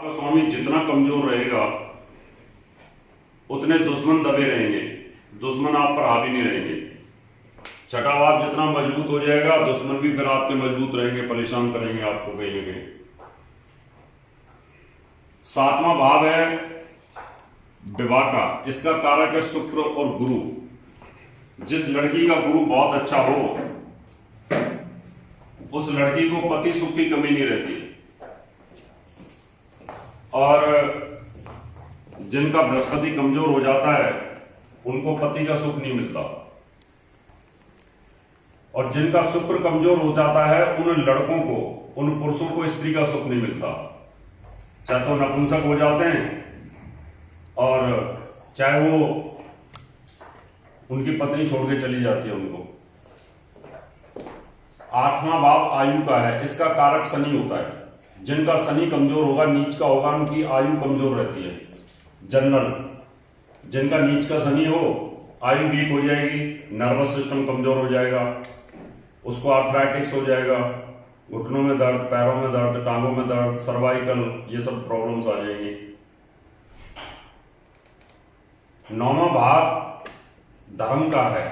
आपका स्वामी जितना कमजोर रहेगा उतने दुश्मन दबे रहेंगे, दुश्मन आप पर हावी नहीं रहेंगे। छठा भाव जितना मजबूत हो जाएगा दुश्मन भी फिर आपके मजबूत रहेंगे, परेशान करेंगे आपको कहीं ना कहीं। सातवां भाव है विवाह का, इसका कारक है शुक्र और गुरु। जिस लड़की का गुरु बहुत अच्छा हो उस लड़की को पति सुख की कमी नहीं रहती, और जिनका बृहस्पति कमजोर हो जाता है उनको पति का सुख नहीं मिलता, और जिनका शुक्र कमजोर हो जाता है उन लड़कों को, उन पुरुषों को स्त्री का सुख नहीं मिलता। चाहे तो नपुंसक हो जाते हैं और चाहे वो उनकी पत्नी छोड़ के चली जाती है उनको। आठवां भाव आयु का है, इसका कारक शनि होता है। जिनका शनि कमजोर होगा, नीच का होगा, उनकी आयु कमजोर रहती है। जनरल जिनका नीच का शनि हो आयु वीक हो जाएगी, नर्वस सिस्टम कमजोर हो जाएगा, उसको आर्थराइटिक्स हो जाएगा, घुटनों में दर्द, पैरों में दर्द, टांगों में दर्द, सर्वाइकल, ये सब प्रॉब्लम्स आ जाएंगी। नौवां भाव धर्म का है,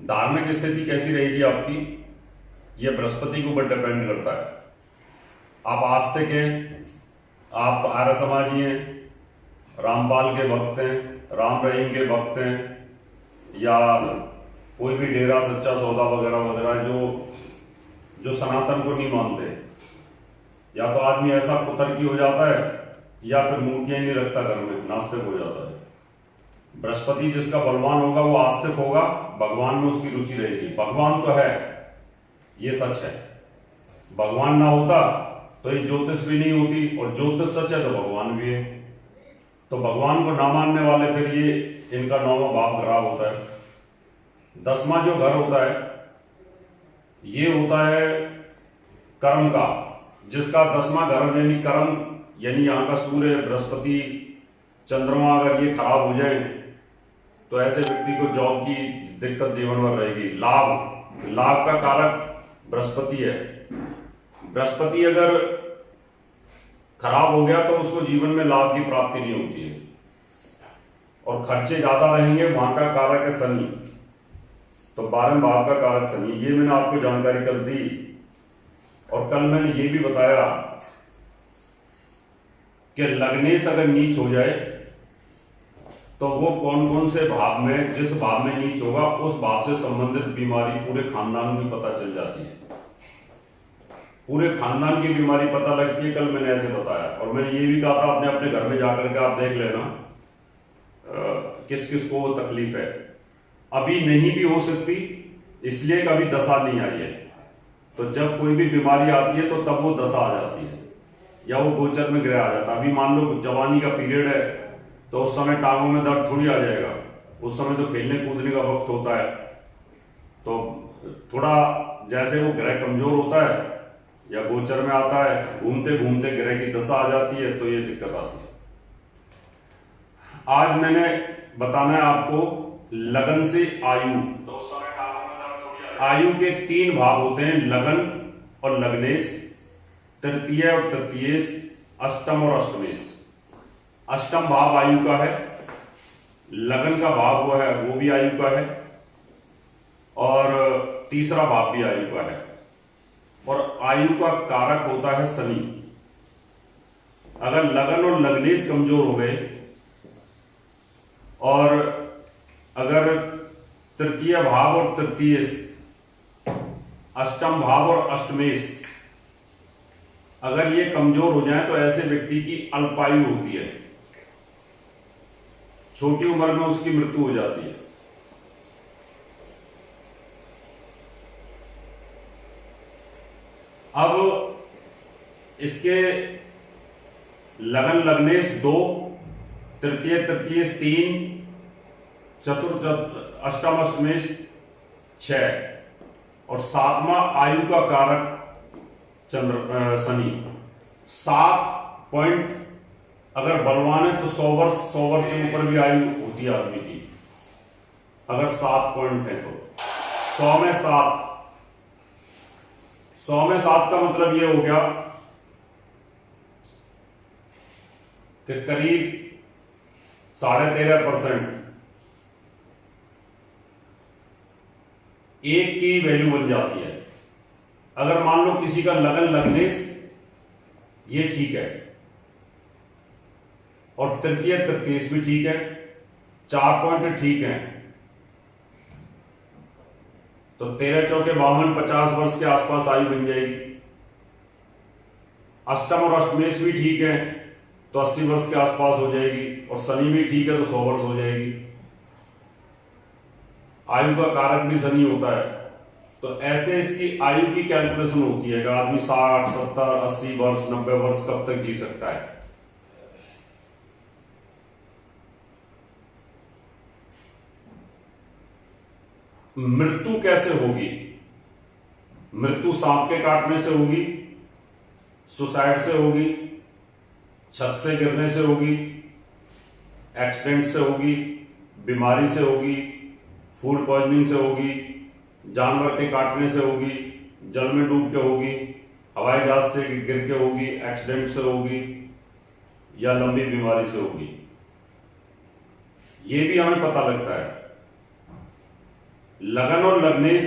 धार्मिक स्थिति कैसी रहेगी आपकी, यह बृहस्पति के ऊपर डिपेंड करता है। आप आस्तिक हैं, आप आर्य समाजी हैं, रामपाल के भक्त हैं, राम रहीम के भक्त हैं, या कोई भी डेरा सच्चा सौदा वगैरह वगैरह जो सनातन को नहीं मानते, या तो आदमी ऐसा कुतर्की हो जाता है या फिर मूर्तियां नहीं रखता घर में, नास्तिक हो जाता है। बृहस्पति जिसका बलवान होगा वो आस्तिक होगा, भगवान में उसकी रुचि रहेगी। भगवान तो है, ये सच है, भगवान ना होता तो ये ज्योतिष भी नहीं होती, और ज्योतिष सच है तो भगवान भी है। तो भगवान को ना मानने वाले फिर ये इनका नौवां भाव खराब होता है। दसवां जो घर होता है ये होता है कर्म का, जिसका दसवां घर यानी कर्म, यानी यहाँ का सूर्य, बृहस्पति, चंद्रमा अगर ये खराब हो जाए तो ऐसे व्यक्ति को जॉब की दिक्कत जीवन भर रहेगी। लाभ का कारक बृहस्पति है। बृहस्पति अगर खराब हो गया तो उसको जीवन में लाभ की प्राप्ति नहीं होती है, और खर्चे ज्यादा रहेंगे। वहां का कारक है शनि, तो 12वें भाव का कारक शनि। ये मैंने आपको जानकारी कल दी, और कल मैंने ये भी बताया कि लग्नेश अगर नीच हो जाए तो वो कौन कौन से भाव में, जिस भाव में नीच होगा उस भाव से संबंधित बीमारी पूरे खानदान में पता चल जाती है। पूरे खानदान की बीमारी पता लगती है, कल मैंने ऐसे बताया। और मैंने ये भी कहा था अपने अपने घर में जाकर के आप देख लेना किस किस को वो तकलीफ है। अभी नहीं भी हो सकती, इसलिए कभी दशा नहीं आई है। तो जब कोई भी बीमारी आती है तो तब वो दशा आ जाती है, या वो गोचर में ग्रह आ जाता है। अभी मान लो जवानी का पीरियड है तो उस समय टांगों में दर्द थोड़ी आ जाएगा, उस समय तो खेलने कूदने का वक्त होता है। तो थोड़ा जैसे वो ग्रह कमजोर होता है या गोचर में आता है, घूमते घूमते ग्रह की दशा आ जाती है तो ये दिक्कत आती है। आज मैंने बताना है आपको लगन से आयु। तो उस समय टांगों में दर्द थोड़ी आयु के 3 भाव होते हैं, लगन और लग्नेश, तृतीय और तृतीयेश, अष्टम और अष्टमेश। अष्टम भाव आयु का है, लगन का भाव वो है वो भी आयु का है, और तीसरा भाव भी आयु का है। और आयु का कारक होता है शनि। अगर लगन और लग्नेश कमजोर हो गए, और अगर तृतीय भाव और तृतीयेश, अष्टम भाव और अष्टमेश अगर ये कमजोर हो जाए तो ऐसे व्यक्ति की अल्पायु होती है, छोटी उम्र में उसकी मृत्यु हो जाती है। अब इसके लगन लग्नेश 2, तृतीय तृतीयेश 3, चतुर्थ अष्टम अष्टमेश 6, और 7वां आयु का कारक शनि। 7 पॉइंट अगर बलवान है तो 100 वर्ष से ऊपर भी आयु होती है आदमी की। अगर 7 पॉइंट है तो 100 में 7, 100 में 7 का मतलब ये हो गया कि करीब 13.5% एक की वैल्यू बन जाती है। अगर मान लो किसी का लगन लग्नेश ये ठीक है और तृतीय तृतीयेश भी ठीक है, 4 पॉइंट ठीक है, तो 13 चौके 52, 50 वर्ष के आसपास आयु बन जाएगी। अष्टम और अष्टमेश भी ठीक है तो 80 वर्ष के आसपास हो जाएगी, और शनि भी ठीक है तो 100 वर्ष हो जाएगी। आयु का कारक भी शनि होता है, तो ऐसे इसकी आयु की कैलकुलेशन होती है कि आदमी 60, 70, 80 वर्ष, 90 वर्ष कब तक जी सकता है। मृत्यु कैसे होगी? मृत्यु सांप के काटने से होगी, सुसाइड से होगी, छत से गिरने से होगी, एक्सीडेंट से होगी, बीमारी से होगी, फूड पॉइजनिंग से होगी, जानवर के काटने से होगी, जल में डूब के होगी, हवाई जहाज से गिर के होगी, एक्सीडेंट से होगी, या लंबी बीमारी से होगी। ये भी हमें पता लगता है। लगन और लग्नेश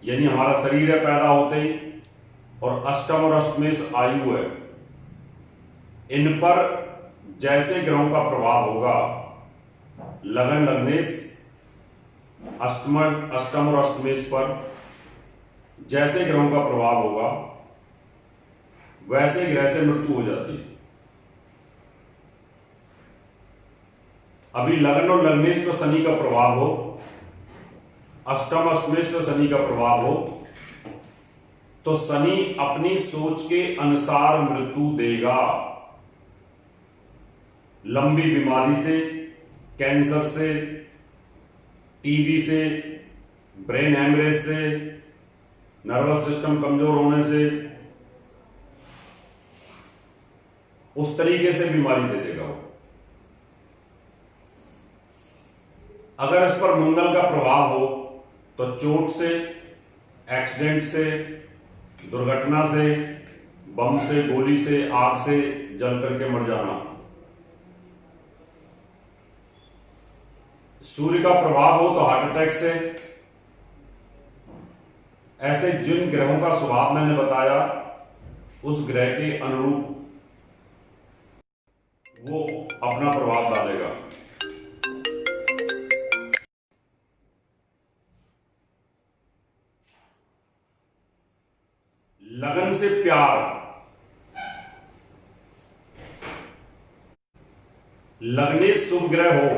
यानी हमारा शरीर है पैदा होते ही, और अष्टम और अष्टमेश आयु है, इन पर जैसे ग्रहों का प्रभाव होगा, लगन लग्नेश अष्टम और अष्टमेश पर जैसे ग्रहों का प्रभाव होगा वैसे ग्रह से मृत्यु हो जाती है। अभी लगन और लग्नेश पर शनि का प्रभाव हो, अष्टम अष्टमेश पर शनि का प्रभाव हो, तो शनि अपनी सोच के अनुसार मृत्यु देगा। लंबी बीमारी से, कैंसर से, टीबी से, ब्रेन हैमरेज से, नर्वस सिस्टम कमजोर होने से, उस तरीके से बीमारी दे देगा वो। अगर इस पर मंगल का प्रभाव हो तो चोट से, एक्सीडेंट से, दुर्घटना से, बम से, गोली से, आग से जल करके मर जाना। सूर्य का प्रभाव हो तो हार्ट अटैक से। ऐसे जिन ग्रहों का स्वभाव मैंने बताया उस ग्रह के अनुरूप वो अपना प्रभाव डालेगा। लगन से प्यार, लग्नेश शुभ ग्रह हो।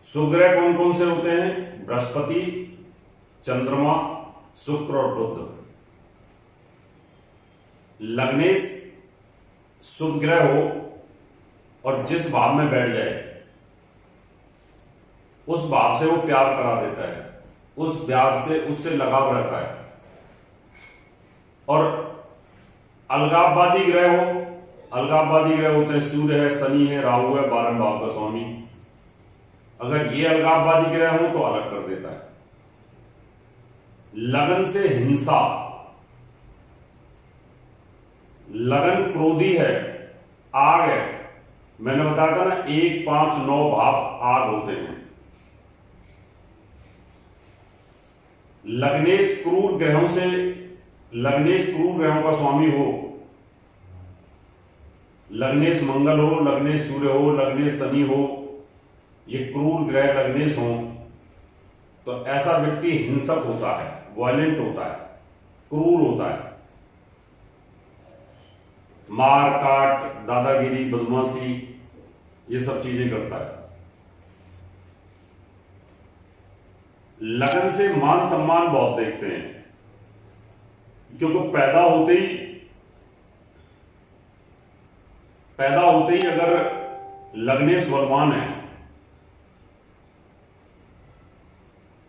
शुभ ग्रह कौन कौन से होते हैं? बृहस्पति, चंद्रमा, शुक्र और बुध। लग्नेश शुभ ग्रह हो और जिस भाव में बैठ जाए उस भाव से वो प्यार करा देता है, उस प्यार से उससे लगाव रहता है। और अलगाववादी ग्रह हो, अलगाववादी ग्रह होते हैं सूर्य है, शनि है, राहु है, 12 भाव का स्वामी। अगर ये अलगाववादी ग्रह हो तो अलग कर देता है। लगन से हिंसा, लगन क्रोधी है, आग है। मैंने बताया था ना 1, 5, 9 भाव आग होते हैं। लग्नेश क्रूर ग्रहों से, लग्नेश क्रूर ग्रहों का स्वामी हो, लग्नेश मंगल हो, लग्नेश सूर्य हो, लग्नेश शनि हो, ये क्रूर ग्रह लग्नेश हो, तो ऐसा व्यक्ति हिंसक होता है, वायलेंट होता है, क्रूर होता है, मार काट, दादागिरी, बदमाशी, ये सब चीजें करता है। लगन से मान सम्मान बहुत देखते हैं, क्योंकि पैदा होते ही अगर लग्नेश बलवान है,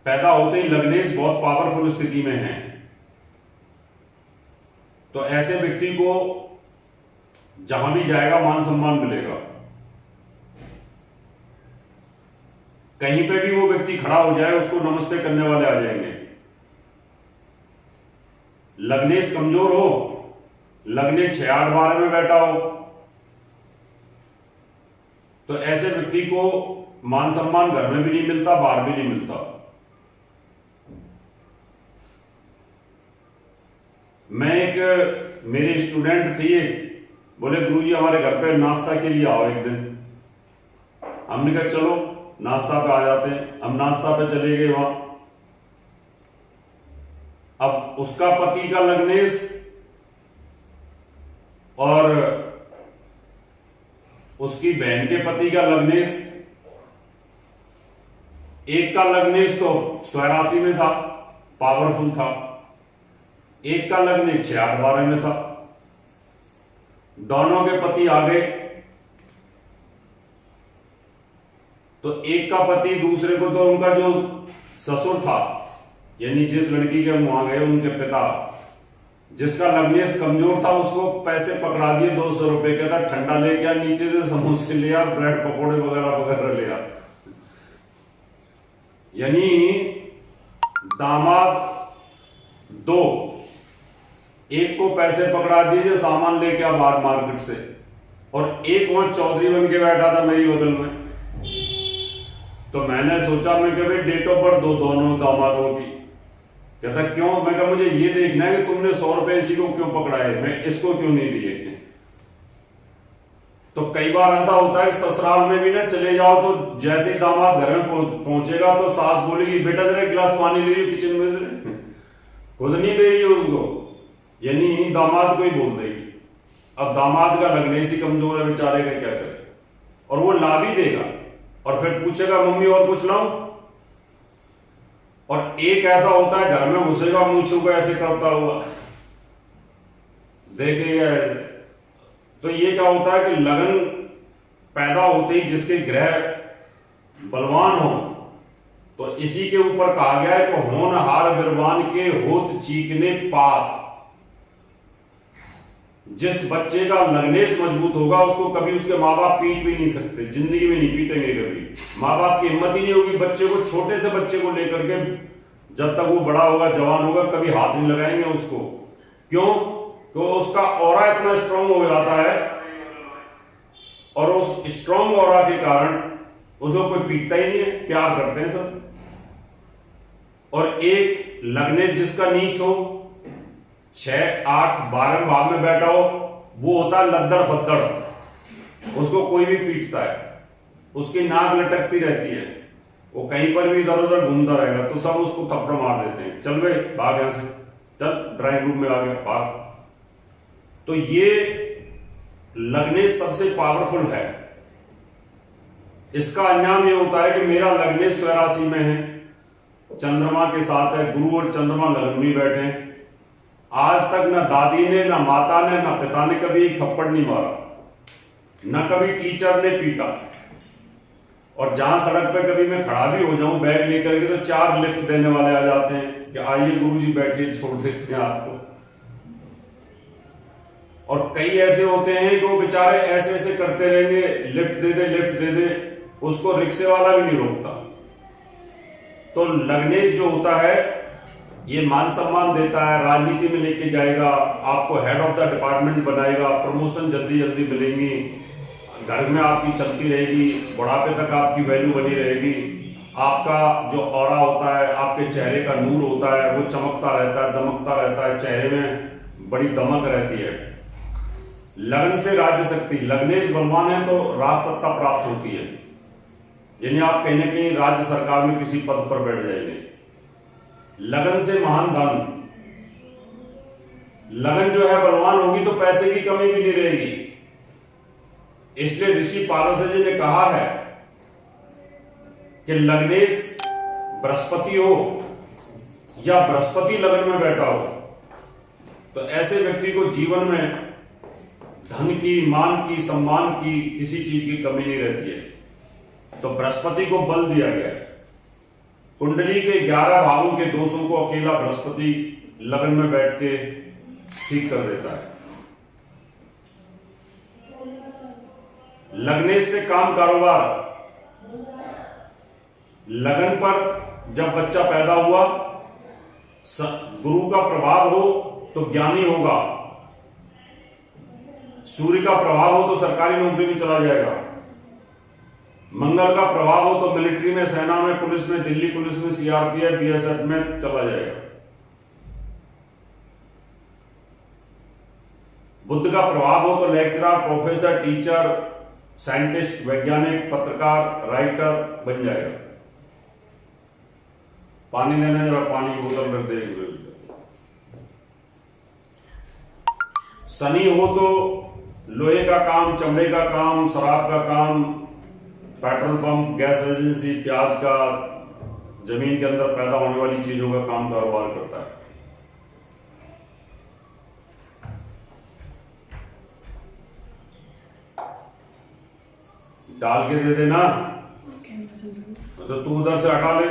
पैदा होते ही लग्नेश बहुत पावरफुल स्थिति में है, तो ऐसे व्यक्ति को जहां भी जाएगा मान सम्मान मिलेगा। कहीं पे भी वो व्यक्ति खड़ा हो जाए उसको नमस्ते करने वाले आ जाएंगे। लग्नेश कमजोर हो लग्नेश 6-8-12 में बैठा हो, तो ऐसे व्यक्ति को मान सम्मान घर में भी नहीं मिलता, बाहर भी नहीं मिलता। मैं एक मेरे स्टूडेंट थे, बोले गुरुजी हमारे घर पे नाश्ता के लिए आओ एक दिन। हमने कहा चलो नाश्ता पे आ जाते हैं। हम नाश्ता पे चले गए वहां। अब उसका पति का लग्नेश और उसकी बहन के पति का लग्नेश, एक का लग्नेश तो स्वराशि में था, पावरफुल था, एक का लग्नेश 6-8-12 में था। दोनों के पति आ गए तो एक का पति दूसरे को, तो उनका जो ससुर था यानी जिस लड़की के हम वहां गए उनके पिता, जिसका लग्नेश कमजोर था, उसको पैसे पकड़ा दिए 200 रुपए। कहता ठंडा लेके आ, नीचे से समोसे ले आ, ब्रेड पकौड़े वगैरह वगैरह ले आ। यानी दामाद 2, एक को पैसे पकड़ा दिए सामान लेके आ बाहर मार्केट से, और एक वहां चौधरी बन के बैठा था मेरी बगल में। तो मैंने सोचा, मैं कह भाई डेट ऑफ बर्थ दो दोनों दामादों की। कहता क्यों? मैं कहा मुझे ये देखना है कि तुमने 100 रुपए इसी को क्यों पकड़ाए, मैं इसको क्यों नहीं दिए। तो कई बार ऐसा होता है ससुराल में भी ना चले जाओ तो जैसे ही दामाद घर में पहुंचेगा तो सास बोलेगी बेटा जरा एक गिलास पानी ले किचन में से, खुद नहीं देगी उसको, यानी दामाद को ही बोल देगी। अब दामाद का लग्नेश ही कमजोर है बेचारे का, क्या करे। और वो ला भी देगा और फिर पूछेगा मम्मी और कुछ लाऊं। और एक ऐसा होता है घर में घुसेगा मूंछों को ऐसे करता हुआ देखेगा ऐसे। तो ये क्या होता है कि लगन पैदा होते ही जिसके ग्रह बलवान हो, तो इसी के ऊपर कहा गया है कि होनहार बिरबान के होत चीकने पात। जिस बच्चे का लग्नेश मजबूत होगा उसको कभी उसके माँ बाप पीट भी नहीं सकते, जिंदगी में नहीं पीटेंगे कभी। माँ बाप की हिम्मत ही नहीं होगी बच्चे को, छोटे से बच्चे को लेकर के जब तक वो बड़ा होगा जवान होगा कभी हाथ नहीं लगाएंगे उसको। क्यों? तो उसका ऑरा इतना स्ट्रांग हो जाता है और उस स्ट्रांग ऑरा के कारण उसको कोई पीटता ही नहीं है, प्यार करते हैं सब। और एक लग्नेश जिसका नीच हो, 6-8-12 भाव में बैठा हो, वो होता है लद्दड़ फद्दड़, उसको कोई भी पीटता है, उसकी नाक लटकती रहती है, वो कहीं पर भी इधर उधर घूमता रहेगा तो सब उसको थप्पड़ मार देते हैं, चल भाई भाग यहां से, चल ड्राइंग रूम में आ गया भाग। तो ये लग्नेश सबसे पावरफुल है। इसका अंजाम ये होता है कि मेरा लग्नेश स्वराशि में है, चंद्रमा के साथ है, गुरु और चंद्रमा लगन में बैठे हैं। आज तक ना दादी ने, ना माता ने, ना पिता ने कभी एक थप्पड़ नहीं मारा, ना कभी टीचर ने पीटा। और जहां सड़क पे कभी मैं खड़ा भी हो जाऊं बैग लेकर के तो 4 लिफ्ट देने वाले आ जाते हैं कि आइए गुरुजी बैठिए, छोड़ देते हैं आपको। और कई ऐसे होते हैं कि वो बेचारे ऐसे ऐसे करते रहेंगे, लिफ्ट दे दे लिफ्ट दे दे, उसको रिक्शे वाला भी नहीं रोकता। तो लग्नेश जो होता है ये मान सम्मान देता है, राजनीति में लेके जाएगा, आपको हेड ऑफ द डिपार्टमेंट बनाएगा, प्रमोशन जल्दी जल्दी मिलेंगी, घर में आपकी चलती रहेगी, बुढ़ापे तक आपकी वैल्यू बनी रहेगी। आपका जो ऑरा होता है, आपके चेहरे का नूर होता है, वो चमकता रहता है, दमकता रहता है, चेहरे में बड़ी दमक रहती है। लगन से राज्य शक्ति, लग्नेश बलवान है तो राज सत्ता प्राप्त होती है, यानी आप कहीं ना कहीं राज्य सरकार में किसी पद पर बैठ जाएंगे। लगन से महान धन, लगन जो है बलवान होगी तो पैसे की कमी भी नहीं रहेगी। इसलिए ऋषि पारस जी ने कहा है कि लग्नेश बृहस्पति हो या बृहस्पति लगन में बैठा हो तो ऐसे व्यक्ति को जीवन में धन की, मान की, सम्मान की, किसी चीज की कमी नहीं रहती है। तो बृहस्पति को बल दिया गया। कुंडली के 11 भावों के दोषों को अकेला बृहस्पति लगन में बैठ के ठीक कर देता है। लग्नेश से काम कारोबार, लगन पर जब बच्चा पैदा हुआ, गुरु का प्रभाव हो तो ज्ञानी होगा, सूर्य का प्रभाव हो तो सरकारी नौकरी में चला जाएगा। मंगल का प्रभाव हो तो मिलिट्री में, सेना में, पुलिस में, दिल्ली पुलिस में, सीआरपीएफ, बीएसएफ में चला जाएगा। बुध का प्रभाव हो तो लेक्चरर, प्रोफेसर, टीचर, साइंटिस्ट, वैज्ञानिक, पत्रकार, राइटर बन जाएगा। पानी लेने जरा पानी की बोतल रख दे। शनि हो तो लोहे का काम, चमड़े का काम, शराब का काम, पेट्रोल पंप, गैस एजेंसी, प्याज का, जमीन के अंदर पैदा होने वाली चीजों का काम कारोबार करता है। डाल के दे देना तो तू उधर से हटा ले।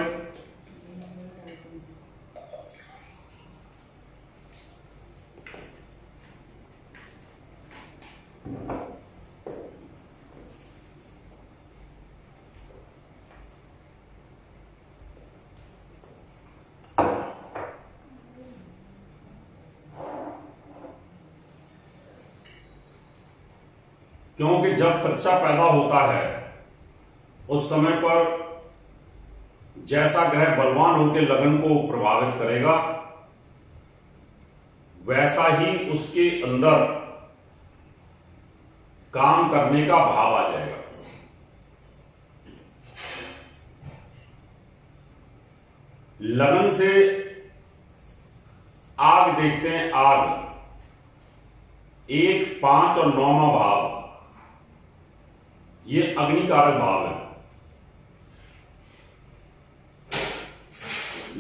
क्योंकि जब बच्चा पैदा होता है उस समय पर जैसा ग्रह बलवान होकर लगन को प्रभावित करेगा, वैसा ही उसके अंदर काम करने का भाव आ जाएगा। लगन से आग देखते हैं, आग 1, 5 और 9वां भाव, ये अग्निकारक भाव है।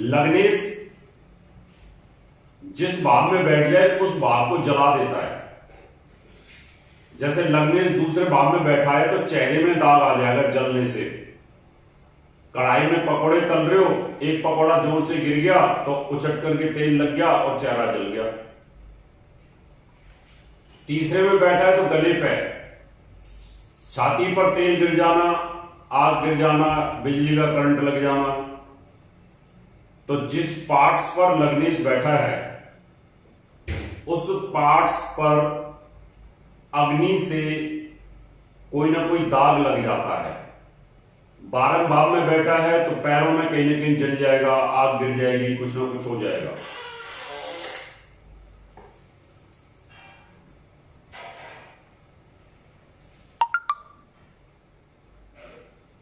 लग्नेश जिस भाव में बैठ जाए उस भाव को जला देता है। जैसे लग्नेश दूसरे भाव में बैठा है तो चेहरे में दाग आ जाएगा जलने से। कढ़ाई में पकौड़े तल रहे हो, एक पकौड़ा जोर से गिर गया तो उछट करके तेल लग गया और चेहरा जल गया। तीसरे में बैठा है तो गले पे, छाती पर तेल गिर जाना, आग गिर जाना, बिजली का करंट लग जाना। तो जिस पार्ट्स पर लग्नेश बैठा है उस पार्ट्स पर अग्नि से कोई ना कोई दाग लग जाता है। 12 भाव में बैठा है तो पैरों में कहीं ना कहीं जल जाएगा, आग गिर जाएगी, कुछ ना कुछ हो जाएगा।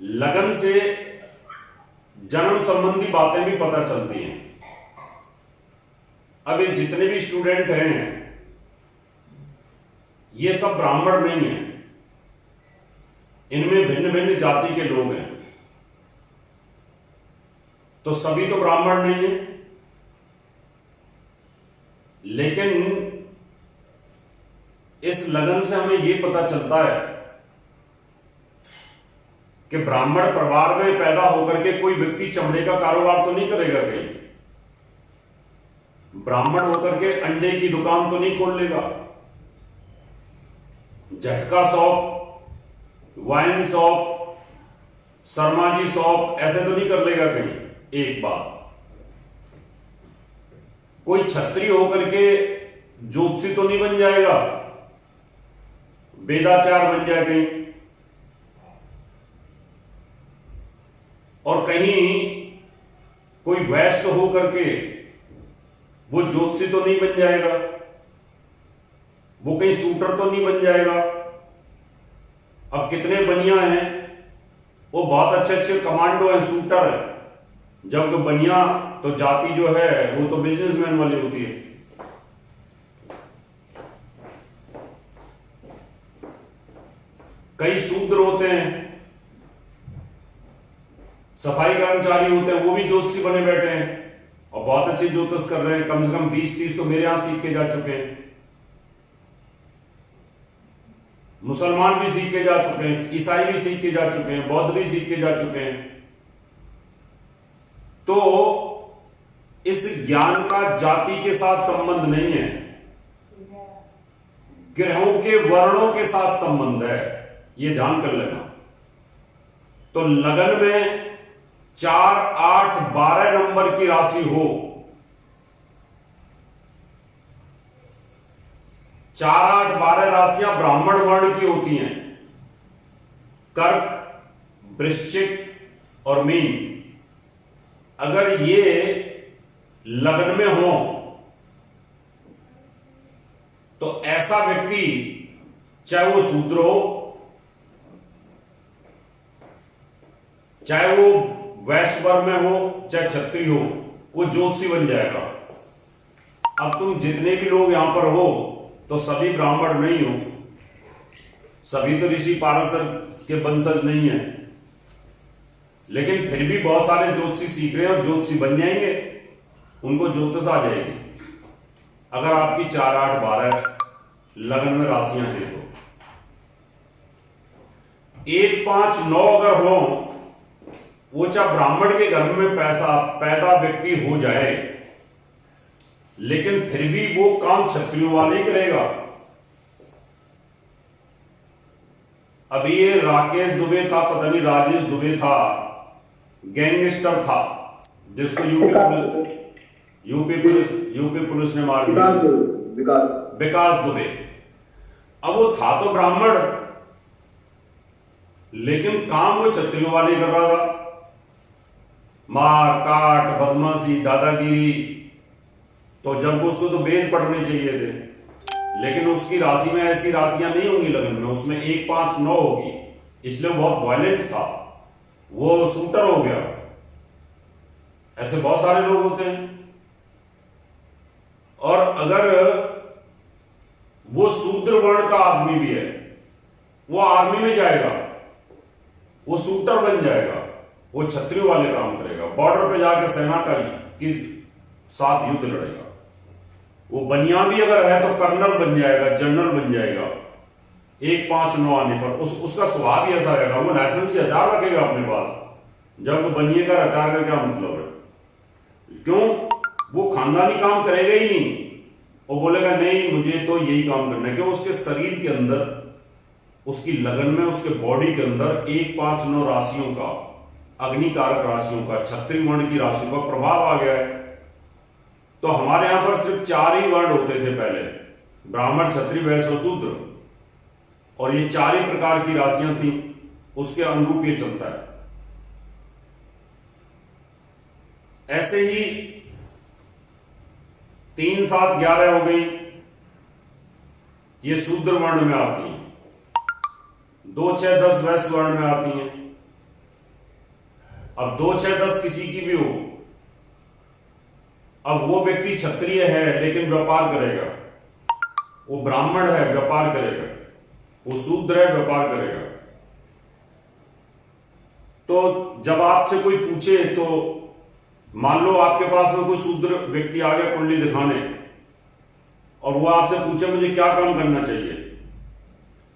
लगन से जन्म संबंधी बातें भी पता चलती हैं। अब ये जितने भी स्टूडेंट हैं ये सब ब्राह्मण नहीं है, इनमें भिन्न भिन्न जाति के लोग हैं। तो सभी तो ब्राह्मण नहीं है, लेकिन इस लगन से हमें यह पता चलता है कि ब्राह्मण परिवार में पैदा होकर के कोई व्यक्ति चमड़े का कारोबार तो नहीं करेगा कहीं, ब्राह्मण होकर के अंडे की दुकान तो नहीं खोल लेगा, झटका shop, wine shop, Sharma ji shop ऐसे तो नहीं कर लेगा कहीं। एक बात, कोई छत्री होकर के ज्योतिषी तो नहीं बन जाएगा, वेदाचार बन जाए कहीं, और कहीं कोई वैश्य होकर के वो ज्योतिषी तो नहीं बन जाएगा, वो कहीं शूटर तो नहीं बन जाएगा। अब कितने बनिया हैं, वो बहुत अच्छे अच्छे कमांडो हैं, शूटर हैं, जबकि बनिया तो जाति जो है वो तो बिजनेसमैन वाली होती है। कई शूद्र होते हैं, सफाई कर्मचारी होते हैं, वो भी ज्योतिषी बने बैठे हैं और बहुत अच्छे ज्योतिष कर रहे हैं। कम से कम 20-30 तो मेरे यहां सीख के जा चुके हैं, मुसलमान भी सीख के जा चुके हैं, ईसाई भी सीख के जा चुके हैं, बौद्ध भी सीख के जा चुके हैं। तो इस ज्ञान का जाति के साथ संबंध नहीं है, ग्रहों के वर्णों के साथ संबंध है, यह ध्यान कर लेना। तो लगन में 4, 8, 12 नंबर की राशि हो, 4, 8, 12 राशियां ब्राह्मण वर्ण की होती हैं, कर्क, वृश्चिक और मीन। अगर ये लग्न में हो तो ऐसा व्यक्ति, चाहे वो शूद्र हो, चाहे वो वैश्य वर्ग में हो, चाहे क्षत्रिय हो, वो ज्योतिषी बन जाएगा। अब तुम जितने भी लोग यहां पर हो तो सभी ब्राह्मण नहीं हो, सभी तो ऋषि पाराशर के वंशज नहीं है, लेकिन फिर भी बहुत सारे ज्योतिषी सीख रहे हैं और ज्योतिषी बन जाएंगे, उनको ज्योतिष आ जाएगी अगर आपकी 4, 8, 12 लगन में राशियां हैं तो। 1, 5, 9 अगर हो, वो चाहे ब्राह्मण के घर में पैदा व्यक्ति हो जाए, लेकिन फिर भी वो काम क्षत्रियों वाले ही करेगा। अभी ये राकेश दुबे था, पता नहीं राजेश दुबे था, गैंगस्टर था, जिसको यूपी पुलिस ने मार दिया, विकास दुबे। अब वो था तो ब्राह्मण, लेकिन काम वो क्षत्रियों वाले कर रहा था, मार काट, बदमाशी, दादागिरी। तो जब उसको तो वेद पढ़ने चाहिए थे, लेकिन उसकी राशि में ऐसी राशियां नहीं होंगी लगन में, उसमें 1, 5, 9 होगी, इसलिए वो बहुत वायलेंट था, वो शूटर हो गया। ऐसे बहुत सारे लोग होते हैं। और अगर वो शूद्र वर्ण का आदमी भी है, वो आर्मी में जाएगा, वो शूटर बन जाएगा, वो क्षत्रिय वाले काम करेगा, बॉर्डर पे जाकर सेना के साथ युद्ध लड़ेगा। वो बनिया भी अगर है तो कर्नल बन जाएगा, जनरल बन जाएगा 1, 5, 9 आने पर। उसका स्वभाव ही ऐसा रहेगा, वो लाइसेंस ही हथियार रखेगा अपने पास। जब वो बनिएगा हथियार का क्या मतलब है? क्यों? वो खानदानी काम करेगा ही नहीं, वो बोलेगा नहीं मुझे तो यही काम करना है। क्यों? उसके शरीर के अंदर, उसकी लगन में, उसके बॉडी के अंदर 1, 5, 9 राशियों का, अग्निकारक राशियों का, क्षत्रिय वर्ण की राशियों का प्रभाव आ गया है। तो हमारे यहां पर सिर्फ 4 ही वर्ण होते थे पहले, ब्राह्मण, क्षत्रिय, वैश्य और शूद्र, और ये 4 ही प्रकार की राशियां थी, उसके अनुरूप ये चलता है। ऐसे ही 3, 7, 11 हो गई, ये शूद्र वर्ण में आती हैं। 2, 6, 10 वैश्य वर्ण में आती हैं। अब 2, 6, 10 किसी की भी हो, अब वो व्यक्ति क्षत्रिय है लेकिन व्यापार करेगा, वो ब्राह्मण है व्यापार करेगा, वो शूद्र है व्यापार करेगा। तो जब आपसे कोई पूछे, तो मान लो आपके पास में कोई शूद्र व्यक्ति आ गया कुंडली दिखाने, और वो आपसे पूछे मुझे क्या काम करना चाहिए,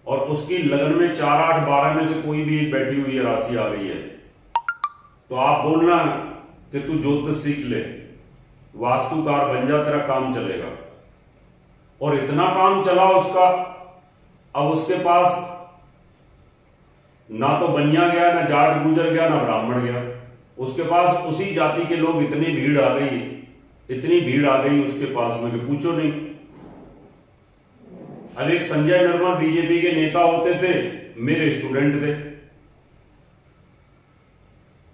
और उसकी लगन में 4, 8, 12 में से कोई भी एक बैठी हुई है, राशि आ गई है, तो आप बोलना कि तू ज्योतिष सीख ले, वास्तुकार बन जा, तेरा काम चलेगा। और इतना काम चला उसका, अब उसके पास ना तो बनिया गया, ना जाट गुजर गया, ना ब्राह्मण गया, उसके पास उसी जाति के लोग, इतनी भीड़ आ गई, इतनी भीड़ आ गई उसके पास में कि पूछो नहीं। अब एक संजय नरवा बीजेपी के नेता होते थे, मेरे स्टूडेंट थे,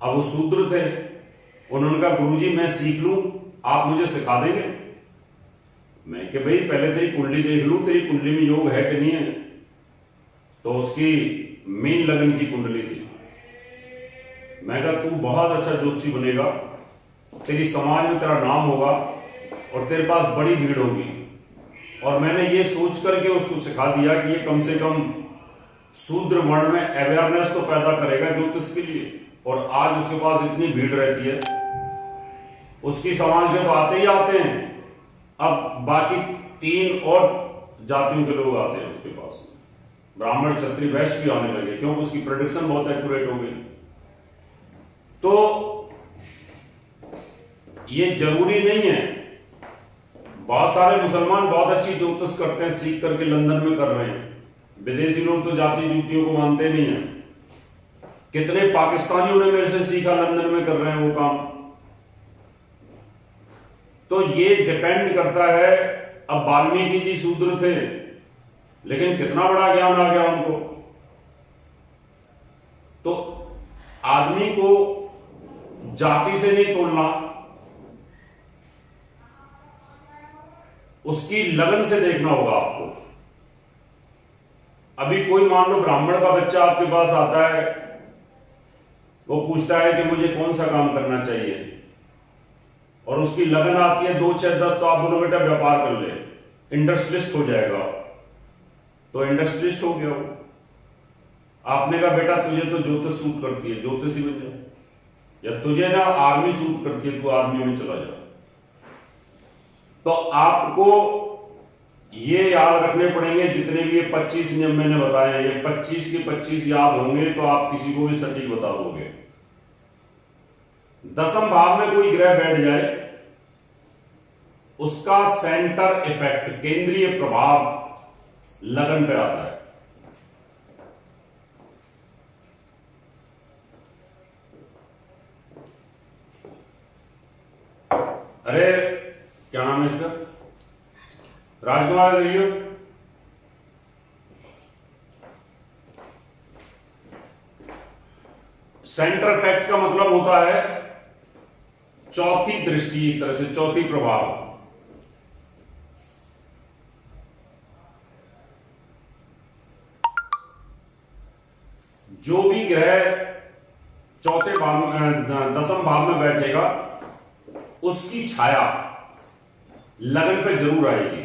अब वो शूद्र थे, उन्होंने कहा गुरुजी मैं सीख लूं, आप मुझे सिखा देंगे? मैं कि भाई पहले तेरी कुंडली देख लूं, तेरी कुंडली में योग है कि नहीं है। तो उसकी मीन लगन की कुंडली थी। मैं कहा तू बहुत अच्छा ज्योतिषी बनेगा, तेरी समाज में तेरा नाम होगा और तेरे पास बड़ी भीड़ होगी। और मैंने ये सोच करके उसको सिखा दिया कि ये कम से कम शूद्र वर्ण में अवेयरनेस तो पैदा करेगा ज्योतिष के लिए। और आज उसके पास इतनी भीड़ रहती है, उसकी समाज के तो आते ही आते हैं, अब बाकी 3 और जातियों के लोग आते हैं उसके पास, ब्राह्मण, क्षत्रिय, वैश्य भी आने लगे, क्योंकि उसकी प्रेडिक्शन बहुत एक्यूरेट हो गई। तो ये जरूरी नहीं है, बहुत सारे मुसलमान बहुत अच्छी ज्योतिष करते हैं, सीख करके लंदन में कर रहे हैं। विदेशी लोग तो जाति जूतियों को मानते नहीं है। कितने पाकिस्तानियों ने मेरे से सीखा, लंदन में कर रहे हैं वो काम। तो ये डिपेंड करता है। अब वाल्मीकि जी शूद्र थे, लेकिन कितना बड़ा ज्ञान आ गया उनको। तो आदमी को जाति से नहीं तोड़ना, उसकी लगन से देखना होगा आपको। अभी कोई मान लो ब्राह्मण का बच्चा आपके पास आता है, वो पूछता है कि मुझे कौन सा काम करना चाहिए, और उसकी लगन आती है 2, 6, 10, तो आप बोलो बेटा व्यापार कर ले, इंडस्ट्रियलिस्ट हो जाएगा। तो इंडस्ट्रियलिस्ट हो गया वो। आपने कहा बेटा तुझे तो ज्योतिष सूट करती है, ज्योतिषी बन जा, या तुझे ना आर्मी सूट करती है, तू आर्मी में चला जा। तो आपको ये याद रखने पड़ेंगे, जितने भी ये 25 नियम मैंने बताए हैं, ये 25 के 25 याद होंगे तो आप किसी को भी सटीक बता दोगे। 10वें भाव में कोई ग्रह बैठ जाए, उसका सेंटर इफेक्ट, केंद्रीय प्रभाव लगन पे आता है। अरे क्या नाम है इसका, राजकुमार रहियो। सेंटर इफेक्ट का मतलब होता है चौथी दृष्टि, एक तरह से चौथी प्रभाव। जो भी ग्रह चौथे भाव, 10वें भाव में बैठेगा, उसकी छाया लगन पे जरूर आएगी।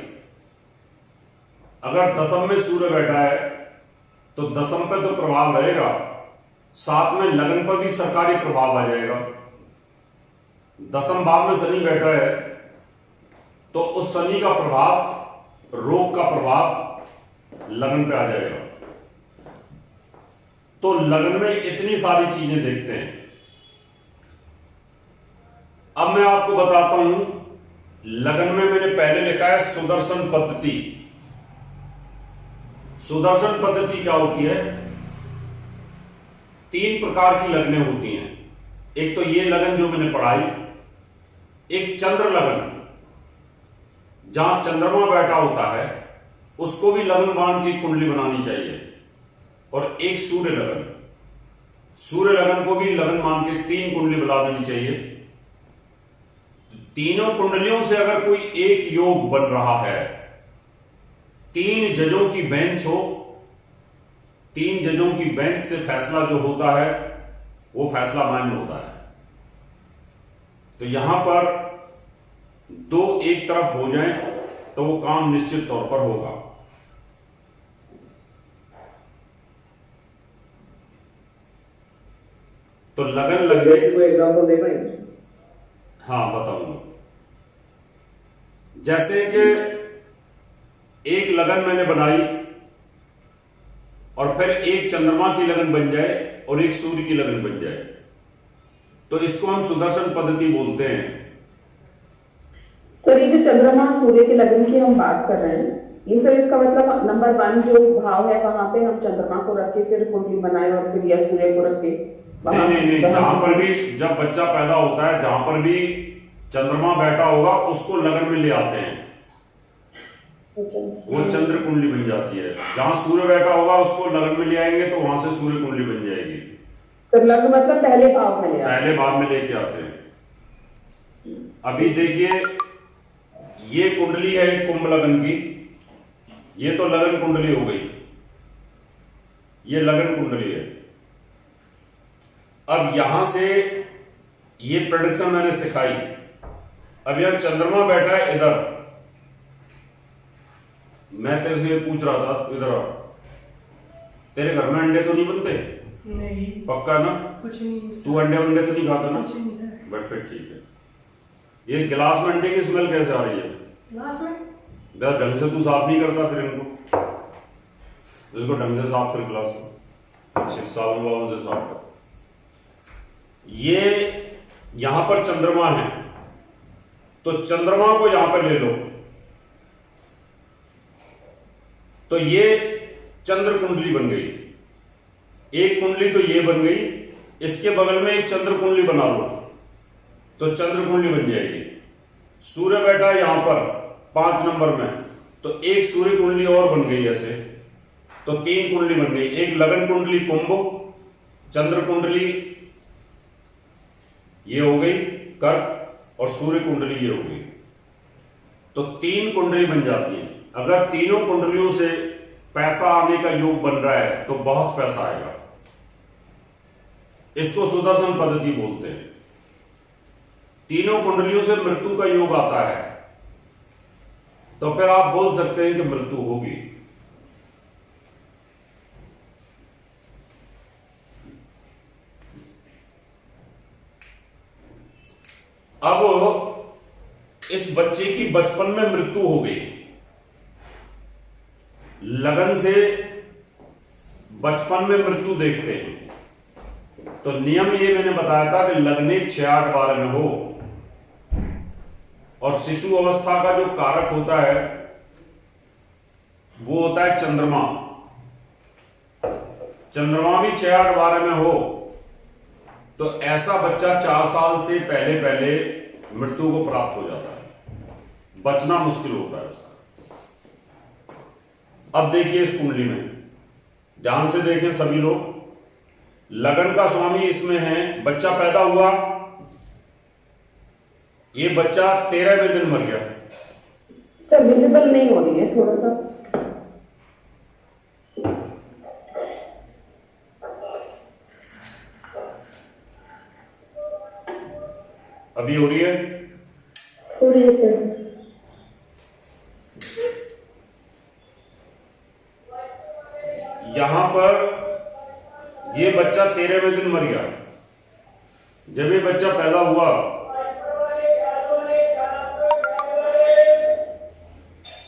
अगर 10वें में सूर्य बैठा है तो 10वें पे तो प्रभाव रहेगा, साथ में लगन पर भी सरकारी प्रभाव आ जाएगा। 10वें भाव में शनि बैठा है तो उस शनि का प्रभाव, रोग का प्रभाव लगन पे आ जाएगा। तो लगन में इतनी सारी चीजें देखते हैं। अब मैं आपको बताता हूं, लगन में मैंने पहले लिखा है सुदर्शन पद्धति। सुदर्शन पद्धति क्या होती है? 3 प्रकार की लगनें होती हैं। एक तो ये लगन जो मैंने पढ़ाई, एक चंद्र लगन, जहां चंद्रमा बैठा होता है उसको भी लगन मान की कुंडली बनानी चाहिए, और एक सूर्य लगन। सूर्य लगन को भी लगन मान के 3 कुंडली बना देनी चाहिए। तीनों कुंडलियों से अगर कोई एक योग बन रहा है, 3 जजों की बेंच हो, 3 जजों की बेंच से फैसला जो होता है वो फैसला मान्य होता है। तो यहां पर 2 एक तरफ हो जाएं तो वो काम निश्चित तौर पर होगा। तो लगन लग जैसे कोई एग्जांपल दे पाएंगे? हाँ बताऊंगा। जैसे कि एक लगन मैंने बनाई और फिर एक चंद्रमा की लगन बन जाए और एक सूर्य की लगन बन जाए, तो इसको हम सुदर्शन पद्धति बोलते हैं। सर ये जो चंद्रमा सूर्य की लगन की हम बात कर रहे हैं, ये सर इसका मतलब नंबर 1 जो भाव है वहां पे हम चंद्रमा को रख के फिर कुंडली बनाए, और फिर या सूर्य को रख के नहीं, जहां पर भी जब बच्चा पैदा होता है, जहां पर भी चंद्रमा बैठा होगा उसको लगन में ले आते हैं, वो चंद्र कुंडली बन जाती है। जहां सूर्य बैठा होगा उसको लगन में ले आएंगे तो वहां से सूर्य कुंडली बन जाएगी। तो लग्न मतलब पहले भाव में ले आते हैं। पहले भाव में लेके आते हैं। अभी देखिए ये कुंडली है एक कुंभ लगन की, ये तो लगन कुंडली हो गई, ये लगन कुंडली है। अब यहां से ये प्रेडिक्शन मैंने सिखाई। अब यहां चंद्रमा बैठा है इधर, मैं तेरे से पूछ रहा था, इधर आ, तेरे घर में अंडे तो नहीं बनते? नहीं, पक्का ना? कुछ नहीं सर। तू अंडे वंडे तो नहीं खाता ना? कुछ नहीं सर। बट फिर ठीक है। ये गिलास में अंडे की स्मेल कैसे आ रही है? क्लास में यार ढंग से तू साफ नहीं करता फिर इनको, इसको ढंग से साफ कर गिलास को, साबुन वाबुन से साफ कर। ये यहां पर चंद्रमा है, तो चंद्रमा को यहां पर ले लो, तो ये चंद्र कुंडली बन गई। एक कुंडली तो ये बन गई, इसके बगल में एक चंद्र कुंडली बना लो तो चंद्र कुंडली बन जाएगी। सूर्य बैठा है यहां पर 5 नंबर में, तो एक सूर्य कुंडली और बन गई ऐसे, तो 3 कुंडली बन गई। एक लगन कुंडली कुंभ, चंद्र कुंडली ये हो गई कर्क, और सूर्य कुंडली ये हो गई। तो 3 कुंडली बन जाती है। अगर तीनों कुंडलियों से पैसा आने का योग बन रहा है तो बहुत पैसा आएगा। इसको सुदर्शन पद्धति बोलते हैं। तीनों कुंडलियों से मृत्यु का योग आता है तो फिर आप बोल सकते हैं कि मृत्यु होगी। अब इस बच्चे की बचपन में मृत्यु हो गई, लगन से बचपन में मृत्यु देखते हैं। तो नियम ये मैंने बताया था कि लगने 6, 8, 12 में हो। और शिशु अवस्था का जो कारक होता है वो होता है चंद्रमा। चंद्रमा भी 6, 8, 12 में हो तो ऐसा बच्चा 4 साल से पहले पहले मृत्यु को प्राप्त हो जाता है, बचना मुश्किल होता है उसका। अब देखिए इस कुंडली में ध्यान से देखें सभी लोग, लगन का स्वामी इसमें है, बच्चा पैदा हुआ, ये बच्चा 13वें दिन मर गया। सर विजिबल नहीं हो रही है थोड़ा सा। अभी हो रही है? हो रही है सर। यहां पर ये बच्चा 13वें दिन मर गया। जब ये बच्चा पैदा हुआ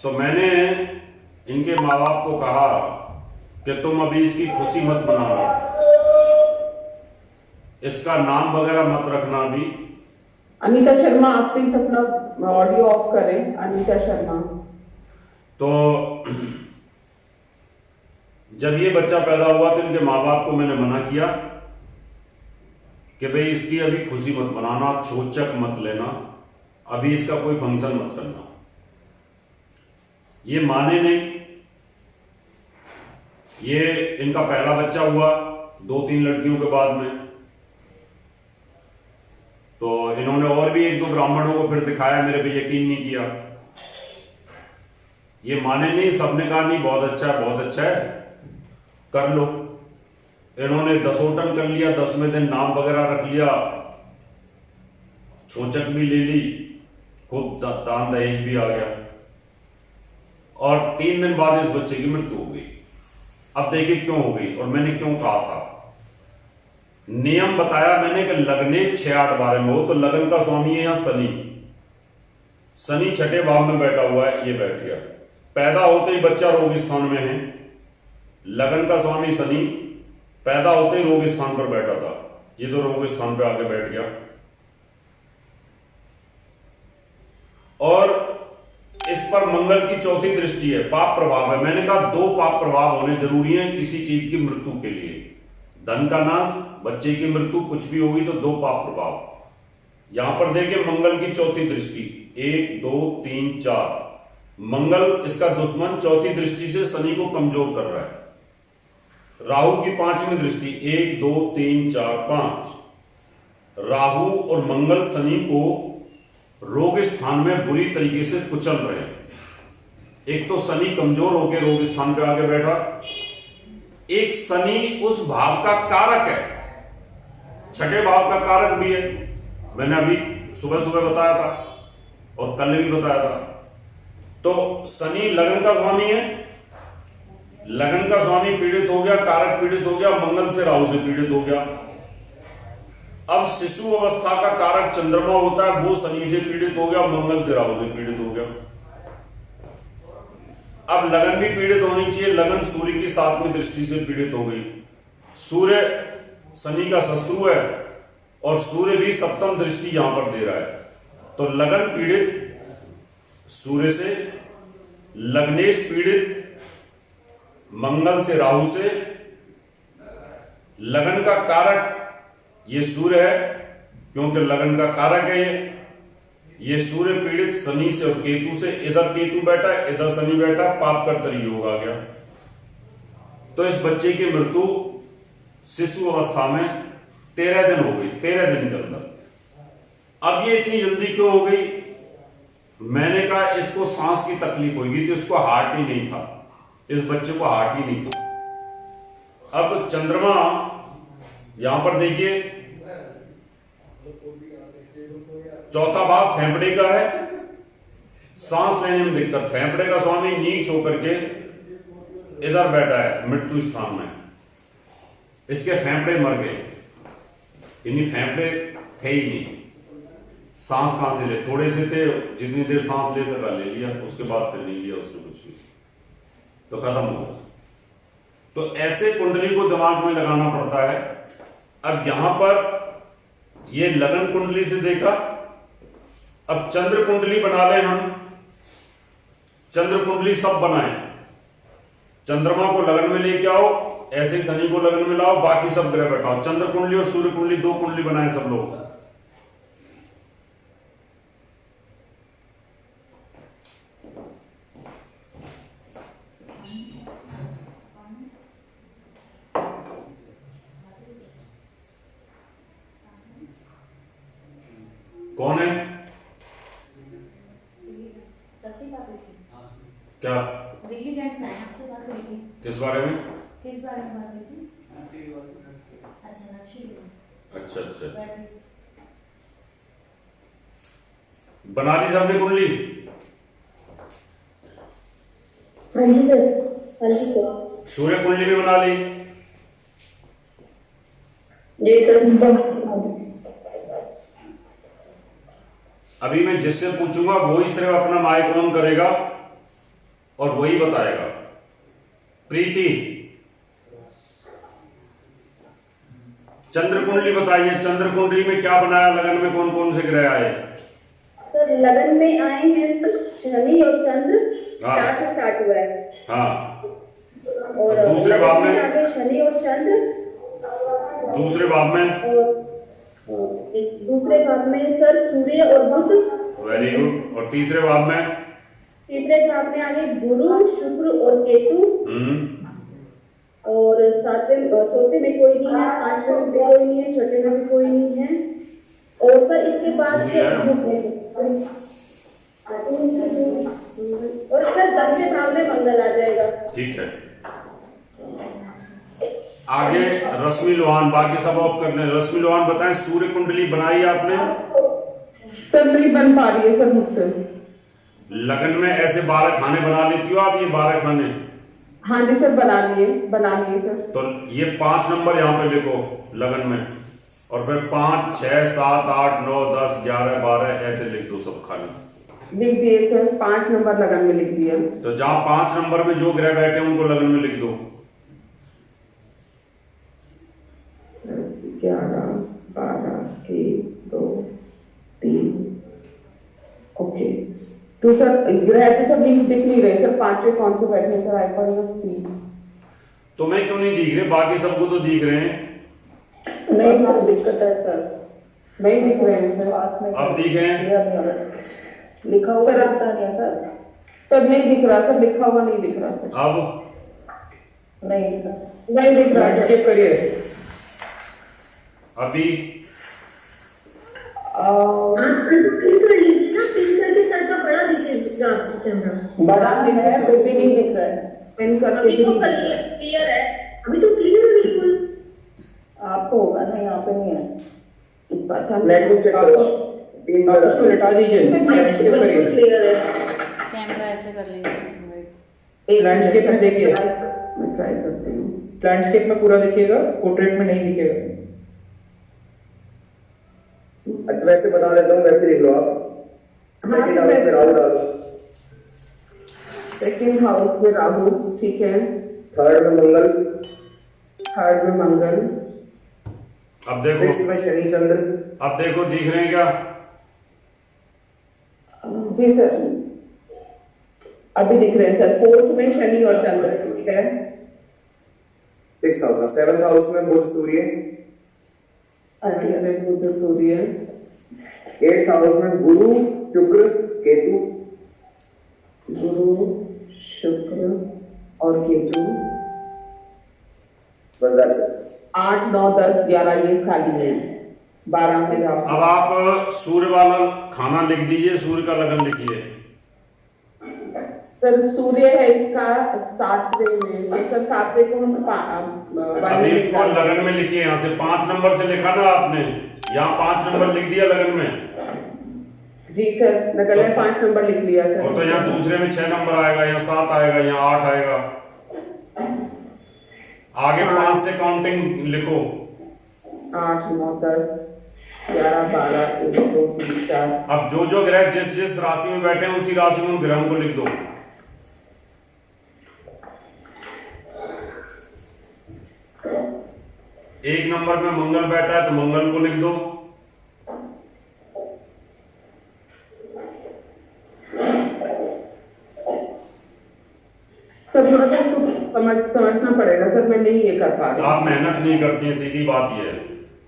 तो मैंने इनके माँ बाप को कहा कि तुम अभी इसकी खुशी मत मनाना, इसका नाम वगैरह मत रखना अभी। अनीता शर्मा आप प्लीज अपना ऑडियो ऑफ करें। अनीता शर्मा। तो जब ये बच्चा पैदा हुआ तो इनके माँ बाप को मैंने मना किया कि भाई इसकी अभी खुशी मत मनाना, छोचक मत लेना, अभी इसका कोई फंक्शन मत करना। ये माने नहीं। ये इनका पहला बच्चा हुआ 2-3 लड़कियों के बाद में, तो इन्होंने और भी 1-2 ब्राह्मणों को फिर दिखाया, मेरे पे यकीन नहीं किया। ये माने नहीं, सबने कहा नहीं बहुत अच्छा है, बहुत अच्छा है, कर लो। इन्होंने दसोटन कर लिया, 10वें दिन नाम वगैरह रख लिया, छोचक भी ले ली, खूब दान दहेज भी आ गया, और 3 दिन बाद इस बच्चे की मृत्यु हो गई। अब देखिए क्यों हो गई और मैंने क्यों कहा था। नियम बताया मैंने कि लगने 6, 8, 12 में हो। तो लगन का स्वामी है यहां शनि। शनि 6ठे भाव में बैठा हुआ है, ये बैठ गया। पैदा होते ही बच्चा रोग स्थान में है। लगन का स्वामी शनि पैदा होते ही रोग स्थान पर बैठा था, ये तो रोग स्थान पर आके बैठ गया। और इस पर मंगल की 4थी दृष्टि है, पाप प्रभाव है। मैंने कहा 2 पाप प्रभाव होने जरूरी हैं किसी चीज की मृत्यु के लिए। धन का नाश, बच्चे की मृत्यु, कुछ भी होगी तो 2 पाप प्रभाव। यहां पर देखिए मंगल की 4थी दृष्टि, 1, 2, 3, 4। मंगल इसका दुश्मन 4थी दृष्टि से शनि को कमजोर कर रहा है। राहु की 5वीं दृष्टि, 1, 2, 3, 4, 5। राहु और मंगल शनि को रोग स्थान में बुरी तरीके से कुचल रहे हैं। एक तो शनि कमजोर होकर रोग स्थान पे आके बैठा, एक शनि उस भाव का कारक है, 6ठे भाव का कारक भी है। मैंने अभी सुबह सुबह बताया था और कल भी बताया था। तो शनि लगन का स्वामी है, लगन का स्वामी पीड़ित हो गया, कारक पीड़ित हो गया, मंगल से राहु से पीड़ित हो गया। अब शिशु अवस्था का कारक चंद्रमा होता है, वो शनि से पीड़ित हो गया, मंगल से राहु से पीड़ित हो गया। अब लगन भी पीड़ित होनी चाहिए, लगन सूर्य की 7वीं दृष्टि से पीड़ित हो गई। सूर्य शनि का शत्रु है और सूर्य भी 7म दृष्टि यहां पर दे रहा है। तो लगन पीड़ित सूर्य से, लग्नेश पीड़ित मंगल से राहु से। लगन का कारक ये सूर्य है क्योंकि लगन का कारक है ये, ये सूर्य पीड़ित शनि से और केतु से, इधर केतु बैठा इधर शनि बैठा, पाप का योग आ गया। तो इस बच्चे की मृत्यु शिशु अवस्था में 13 दिन हो गई, 13 दिन के अंदर। अब ये इतनी जल्दी क्यों हो गई? मैंने कहा इसको सांस की तकलीफ होगी, तो इसको हार्ट ही नहीं था, इस बच्चे को हार्ट ही नहीं था। अब चंद्रमा यहां पर देखिए, चौथा भाव फेफड़े का है, सांस लेने में दिक्कत। फेफड़े का स्वामी नीच होकर के इधर बैठा है मृत्यु स्थान में, इसके फेफड़े मर गए, इन्हीं फेफड़े थे ही नहीं। सांस कहां से ले, थोड़े से थे, जितनी देर सांस ले सका ले लिया, उसके बाद फिर नहीं लिया उसने कुछ भी, तो खत्म हो गया। तो ऐसे कुंडली को दिमाग में लगाना पड़ता है। अब यहां पर ये लगन कुंडली से देखा, अब चंद्र कुंडली बना लें हम, चंद्र कुंडली सब बनाए, चंद्रमा को लगन में लेके आओ, ऐसे ही शनि को लगन में लाओ, बाकी सब ग्रह बैठाओ, चंद्र कुंडली और सूर्य कुंडली 2 कुंडली बनाए सब लोग। कौन है? क्या दिल्ली गेट से आए, आपसे बात हुई थी। किस बारे में? किस बारे में बात हुई थी? अच्छा नक्शे। अच्छा अच्छा अच्छा, बना ली सबने कुंडली? हाँ जी सर, हाँ जी सर। सूर्य कुंडली भी बना ली? जी सर। अभी मैं जिससे पूछूंगा वही सिर्फ अपना माइक ऑन करेगा और वही बताएगा। प्रीति, चंद्र कुंडली बताइए, चंद्र कुंडली में क्या बनाया, लगन में कौन कौन से ग्रह आए? सर लगन में आए हैं शनि और चंद्र, हाँ। 4 से स्टार्ट हुआ है। हाँ, और दूसरे भाव में? आगे शनि और चंद्र, दूसरे भाव में? और दूसरे भाव में सर सूर्य और बुध। Very good. और तीसरे भाव में? तीसरे भाव में आगे गुरु, शुक्र और केतु। और सातवें चौथे में कोई नहीं है, 5वें में भी कोई नहीं है, छठे में भी कोई नहीं है। और सर इसके बाद और सर 10वें भाव में मंगल आ जाएगा। ठीक है, आगे रश्मि लोहान, बाकी सब ऑफ कर लें। रश्मि लोहान बताएं, सूर्य कुंडली बनाई आपने? सर नहीं बन पा रही है सर मुझसे। लगन में ऐसे 12 खाने बना लेती हो आप, ये 12 खाने? हाँ जी सर, बना लिए सर। तो ये 5 नंबर यहाँ पे लिखो लगन में, और फिर 5, 6, 7, 8, 9, 10, 11, 12 ऐसे लिख दो सब खाने। लिख दिए सर, 5 नंबर लगन में लिख दिया। तो जहां 5 नंबर में जो ग्रह बैठे हैं उनको लगन में लिख दो। 11, 12, 1, 2, 3। ओके, तो सर ग्रह तो सब दिख नहीं रहे सर, 5वें कौन से बैठे हैं सर? आइकॉन सी। तुम्हें क्यों नहीं दिख रहे? बाकी सबको तो दिख रहे हैं। नहीं सर, दिक्कत है सर, नहीं दिख रहे हैं सर। पास में अब दिखे हैं? लिखा हुआ सर आता नहीं है सर। सर नहीं दिख रहा सर, लिखा हुआ नहीं दिख रहा सर। अब नहीं सर, नहीं दिख रहा सर। चेक करिए अभी। आप सर तो पिन कर लीजिए ना, पिन करके सर का बड़ा दिखेगा आपको कैमरा। बड़ा दिख रहा है, फिर भी नहीं दिख रहा है। पिन करके अभी तो क्लियर है, अभी तो क्लियर है बिल्कुल। आपको होगा ना, यहाँ पे नहीं है। पता नहीं। नेटवर्क चेक करो, आप उसको लटा दीजिए, लैंडस्केप करिए। क्लियर है। कैमरा ऐसे कर लेंगे। लैंडस्केप में देखिए, मैं ट्राई करती हूँ। लैंडस्केप में पूरा दिखेगा, पोर्ट्रेट में नहीं दिखेगा। वैसे बता देता हूँ, मैं भी लिख लो आप। सेकंड हाउस में राहु डालो। सेकंड हाउस में राहु, ठीक है। थर्ड में मंगल। थर्ड में मंगल। अब देखो, फिफ्थ में शनि चंद्र। अब देखो दिख रहे हैं क्या? जी सर, अभी दिख रहे हैं सर। फोर्थ में शनि और चंद्र, ठीक है। सिक्स्थ हाउस, सेवंथ हाउस में बुध सूर्य। बुध सूर्य। 8th हाउस में गुरु शुक्र केतु। गुरु शुक्र और केतु। बस that's it. 8, 9, 10, 11 ये खाली है, 12 में आप अब आप सूर्य वाला खाना लिख दीजिए, सूर्य का लगन लिखिए। सर सूर्य है इसका 7वें में, तो सर 7वें को हम अभी इसको लगन में लिखिए, यहाँ से 5 नंबर से लिखा ना आपने, यहाँ 5 नंबर लिख दिया लगन में। जी सर, लगन में 5 नंबर लिख लिया सर। और तो यहाँ दूसरे में 6 नंबर आएगा, यहाँ 7 आएगा, यहाँ 8 आएगा। आगे 5 से काउंटिंग लिखो। 8, 9, 10, 11, 12, 1, 2, 3, 4। अब जो जो ग्रह जिस जिस राशि में बैठे हैं उसी राशि में उन ग्रहों को लिख दो। एक नंबर में मंगल बैठा है तो मंगल को लिख दो। सर थोड़ा सा तो समझना पड़ेगा सर, मैं नहीं ये कर पा रही। आप मेहनत नहीं करती हैं, सीधी बात यह है।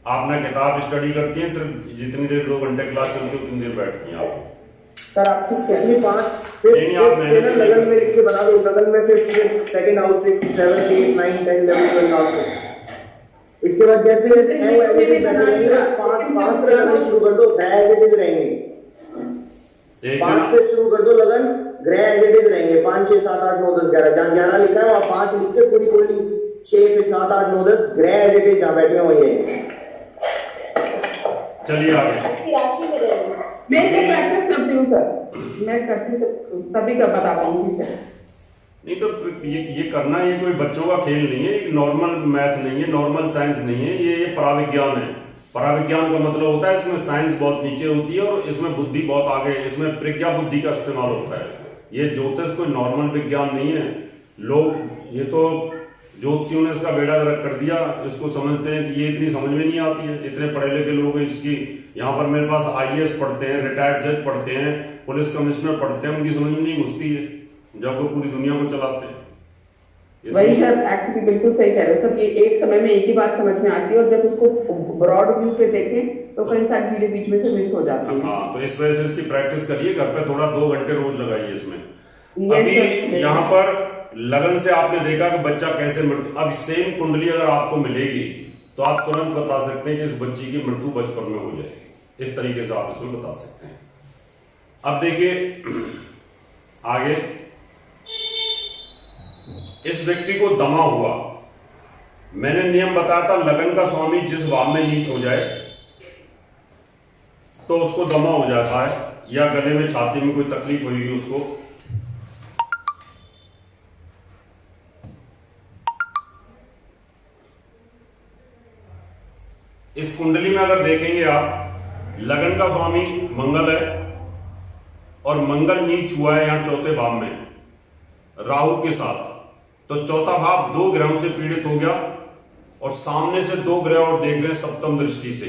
आप ना किताब स्टडी करती हैं, सिर्फ जितनी देर 2 घंटे क्लास चलती है उतनी देर बैठती हैं आप। सर आप ठीक है। इसमें 5 नहीं, आप मेहनत फिर लगन में लिख के बना दो। लगन में फिर सेकंड हाउस से 7, 8, 9, 10, 11, 12 हाउस। इसके बाद जैसे जैसे पांच पे शुरू कर दो, ग्रह एज इट इज रहेंगे। 5 पे शुरू कर दो लगन, ग्रह एज इट इज रहेंगे। 5, 6, 7, 8, 9, 10, 11 जहाँ 11 लिखा है वहाँ 5 लिख के पूरी पूरी 6 पे 7, 8, 9, 10 ग्रह एज इट इज जहाँ बैठे हैं वही है। चलिए आगे। आपकी राशि में रहेंगे। मैं इसको प्रैक्टिस करती हूँ सर, मैं करती तभी कर बता पाऊंगी सर। नहीं तो ये करना, ये कोई बच्चों का खेल नहीं है, ये नॉर्मल मैथ नहीं है, नॉर्मल साइंस नहीं है, ये पराविज्ञान है। पराविज्ञान का मतलब होता है इसमें साइंस बहुत नीचे होती है और इसमें बुद्धि बहुत आगे है, इसमें प्रज्ञा बुद्धि का इस्तेमाल होता है। ये ज्योतिष कोई नॉर्मल विज्ञान नहीं है। लोग ये तो ज्योतिषियों ने इसका बेड़ा गर्क कर दिया, इसको समझते हैं कि ये इतनी समझ में नहीं आती है। इतने पढ़े लिखे लोग इसकी, यहाँ पर मेरे पास IAS पढ़ते हैं, रिटायर्ड जज पढ़ते हैं, पुलिस कमिश्नर पढ़ते हैं, उनकी समझ में नहीं घुसती है जब वो पूरी दुनिया को चलाते हैं। वही सर, एक्चुअली बिल्कुल सही कह रहे हो सर। ये एक समय में एक ही बात समझ में आती है और जब उसको ब्रॉड व्यू पे देखें तो कई सारी चीजें बीच में से मिस हो जाती हैं। हाँ, तो इस वजह से इसकी प्रैक्टिस करिए, घर पे थोड़ा 2 घंटे रोज लगाइए इसमें। ये अभी सर- यहाँ पर लगन से आपने देखा कि बच्चा कैसे मृत्यु, अब सेम कुंडली अगर आपको मिलेगी तो आप तुरंत बता सकते हैं कि इस बच्ची की मृत्यु बचपन में हो जाएगी। इस तरीके से आप इसमें बता सकते हैं। अब देखिए आगे, इस व्यक्ति को दमा हुआ। मैंने नियम बताया था, लगन का स्वामी जिस भाव में नीच हो जाए तो उसको दमा हो जाता है, या गले में छाती में कोई तकलीफ होगी उसको। इस कुंडली में अगर देखेंगे आप, लगन का स्वामी मंगल है और मंगल नीच हुआ है यहां 4थे भाव में राहु के साथ, तो 4था भाव 2 ग्रहों से पीड़ित हो गया और सामने से 2 ग्रह और देख रहे हैं सप्तम दृष्टि से,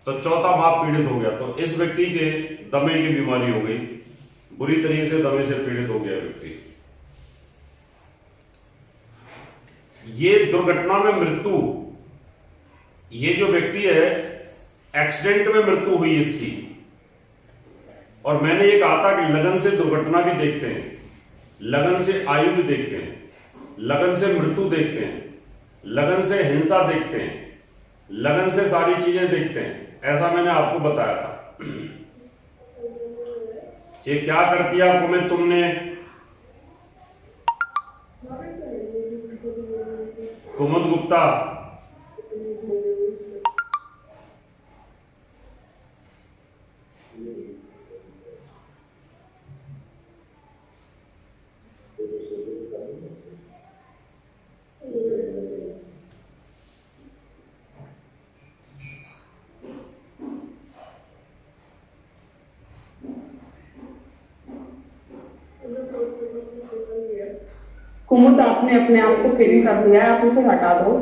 तो 4था भाव पीड़ित हो गया। तो इस व्यक्ति के दमे की बीमारी हो गई, बुरी तरीके से दमे से पीड़ित हो गया व्यक्ति। ये दुर्घटना में मृत्यु, ये जो व्यक्ति है एक्सीडेंट में मृत्यु हुई इसकी। और मैंने ये कहा था कि लगन से दुर्घटना भी देखते हैं, लगन से आयु भी देखते हैं, लगन से मृत्यु देखते हैं, लगन से हिंसा देखते हैं, लगन से सारी चीजें देखते हैं। ऐसा मैंने आपको बताया था। ये क्या करती है आपको मैं तुमने कुमुद गुप्ता, कुमुद आपने अपने आप को पिन कर लिया है, आप उसे हटा दो।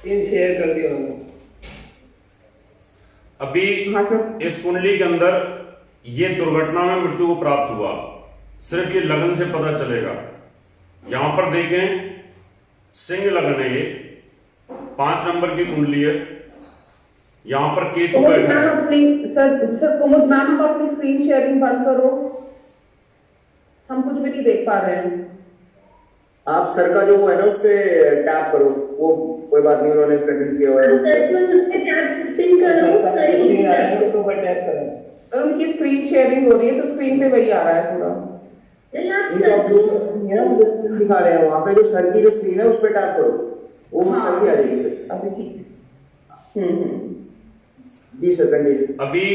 पिन शेयर कर दिया उन्होंने। अभी हाँ सर। इस कुंडली के अंदर ये दुर्घटना में मृत्यु को प्राप्त हुआ, सिर्फ ये लगन से पता चलेगा। यहां पर देखें सिंह लगन है, ये 5 नंबर की कुंडली है। यहाँ पर केतु कुमुद बैठा मैम है। अपनी सर कुमुद मैम आप अपनी स्क्रीन शेयरिंग बंद करो, हम कुछ भी नहीं देख पा रहे हैं। आप सर का जो वो है ना उस पे टैप करो, वो कोई बात नहीं, उन्होंने प्रेजेंट किया हुआ है। सर उनकी स्क्रीन शेयरिंग हो रही है तो स्क्रीन पे वही आ रहा है पूरा। इनको आप जो दिखा रहे हैं वहाँ पे जो सर की जो स्क्रीन है उस पे टैप करो, वो सर की आ जाएगी। अभी ठीक है। जी सर कंटिन्यू। अभी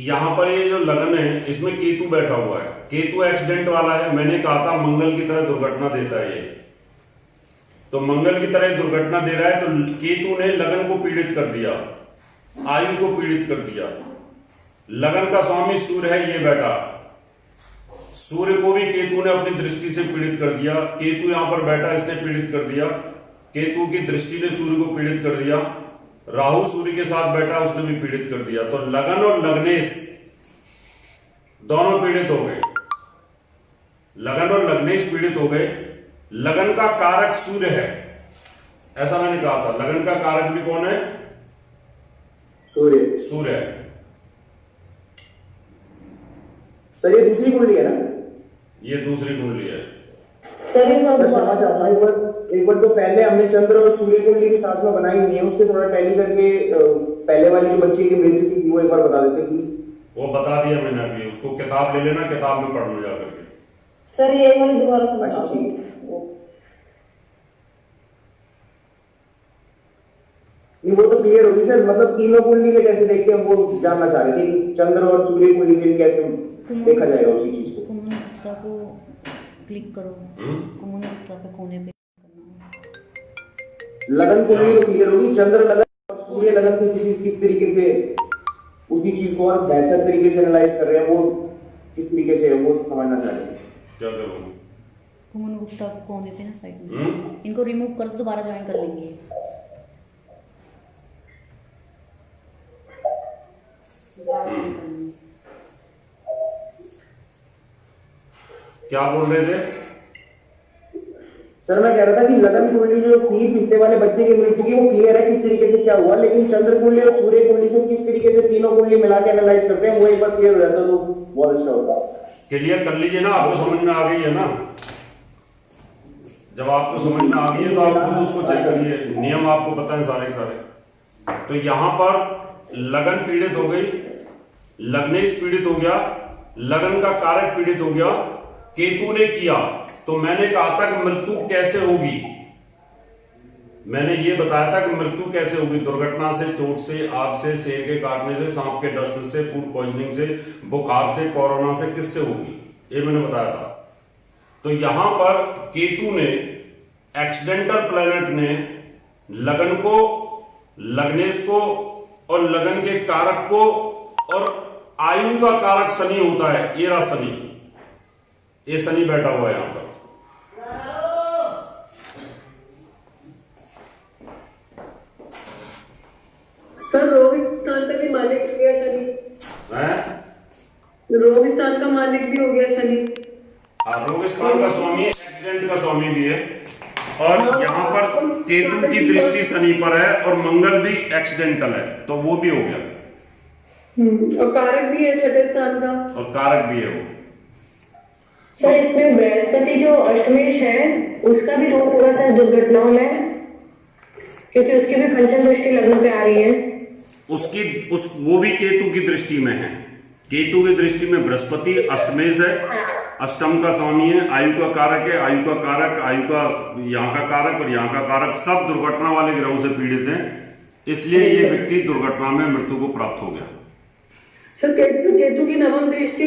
यहाँ पर ये जो लगन है इसमें केतु बैठा हुआ है, केतु एक्सीडेंट वाला है। मैंने कहा था मंगल की तरह दुर्घटना देता है ये, तो मंगल की तरह दुर्घटना दे रहा है। तो केतु ने लगन को पीड़ित कर दिया, आयु को पीड़ित कर दिया। लगन का स्वामी सूर्य है, ये बैठा, सूर्य को भी केतु ने अपनी दृष्टि से पीड़ित कर दिया। केतु यहां पर बैठा, इसने पीड़ित कर दिया। केतु की दृष्टि ने सूर्य को पीड़ित कर दिया। राहु सूर्य के साथ बैठा, उसने भी पीड़ित कर दिया। तो लगन और लग्नेश दोनों पीड़ित हो गए, लगन और लग्नेश पीड़ित हो गए। लगन का कारक सूर्य है, ऐसा मैंने कहा था। लगन का कारक भी कौन है? सूर्य। सूर्य है। सर ये दूसरी कुंडली है ना? ये दूसरी कुंडली है। मैं समझ आता हूँ। एक बार तो पहले हमने चंद्र और सूर्य कुंडली के साथ में बनाई नहीं है, उस पर थोड़ा टैली करके पहले वाली जो बच्चे की मृत्यु थी वो एक बार बता देते प्लीज। वो बता दिया मैंने अभी, उसको किताब ले लेना, किताब में पढ़ लो जाकर के। सर ये वाली दोबारा से अच्छा बता ठीक। नहीं वो तो क्लियर होगी सर, मतलब तीनों कुंडली में कैसे देखते हैं वो जानना चाह रहे थे कि चंद्र और सूर्य कुंडली में कैसे देखा जाएगा उसी चीज को। कुमुद गुप्ता को क्लिक करो, कुमुद गुप्ता पे कोने पे लगन कुंडली तो क्लियर होगी, चंद्र लगन और सूर्य लगन को किस तरीके से उसी चीज को और बेहतर तरीके से एनालाइज कर रहे हैं, वो किस तरीके से है वो समझना चाह रहे हैं। क्या करूँ? कुमुद गुप्ता को कोने पे ना साइड में, इनको रिमूव कर दो, दोबारा ज्वाइन कर लेंगे। क्या बोल रहे थे? सर मैं कह रहा था कि लगन कुंडली जो थी पिछले वाले बच्चे की मृत्यु की वो क्लियर है किस तरीके से क्या हुआ, लेकिन चंद्र कुंडली और सूर्य कुंडली से किस तरीके से तीनों कुंडली मिला के एनालाइज करते हैं वो एक बार क्लियर हो जाता तो बहुत अच्छा होता। क्लियर कर लीजिए ना, आपको समझ में आ गई है ना। जब आपको समझ में आ गई है तो आप खुद उसको चेक करिए, नियम आपको पता है सारे के सारे। तो यहां पर लगन पीड़ित हो गई, लग्नेश पीड़ित हो गया, लगन का कारक पीड़ित हो गया, केतु ने किया। तो मैंने कहा था कि मृत्यु कैसे होगी, मैंने ये बताया था कि मृत्यु कैसे होगी, दुर्घटना से, चोट से, आग से, शेर के काटने से, सांप के डस से, फूड पॉइजनिंग से, बुखार से, कोरोना से, किससे होगी, ये मैंने बताया था। तो यहां पर केतु ने, एक्सीडेंटल प्लैनेट ने लगन को, लग्नेश को और लगन के कारक को, और आयु का कारक शनि होता है, ये रहा शनि, ये शनि बैठा हुआ है यहां पर। सर रोग स्थान का भी मालिक हो गया शनि, हैं? रोग स्थान का मालिक भी हो गया शनि। हाँ, रोग स्थान का स्वामी, एक्सीडेंट का स्वामी भी है। और यहाँ पर केतु की दृष्टि शनि पर है और मंगल भी एक्सीडेंटल है, तो वो भी हो गया। और कारक भी है छठे स्थान का, और कारक भी है वो। सर इसमें बृहस्पति जो अष्टमेश है उसका भी रोग होगा सर दुर्घटनाओं में, क्योंकि उसकी भी पंचम दृष्टि लग्न पे आ रही है। वो भी केतु की दृष्टि में है। केतु की दृष्टि में बृहस्पति अष्टमेश है, अष्टम का स्वामी है, आयु का कारक है, आयु का कारक, आयु का यहाँ का कारक और यहाँ का कारक सब दुर्घटना वाले ग्रहों से पीड़ित हैं, इसलिए ये व्यक्ति दुर्घटना में मृत्यु को प्राप्त हो गया। सर केतु की नवम दृष्टि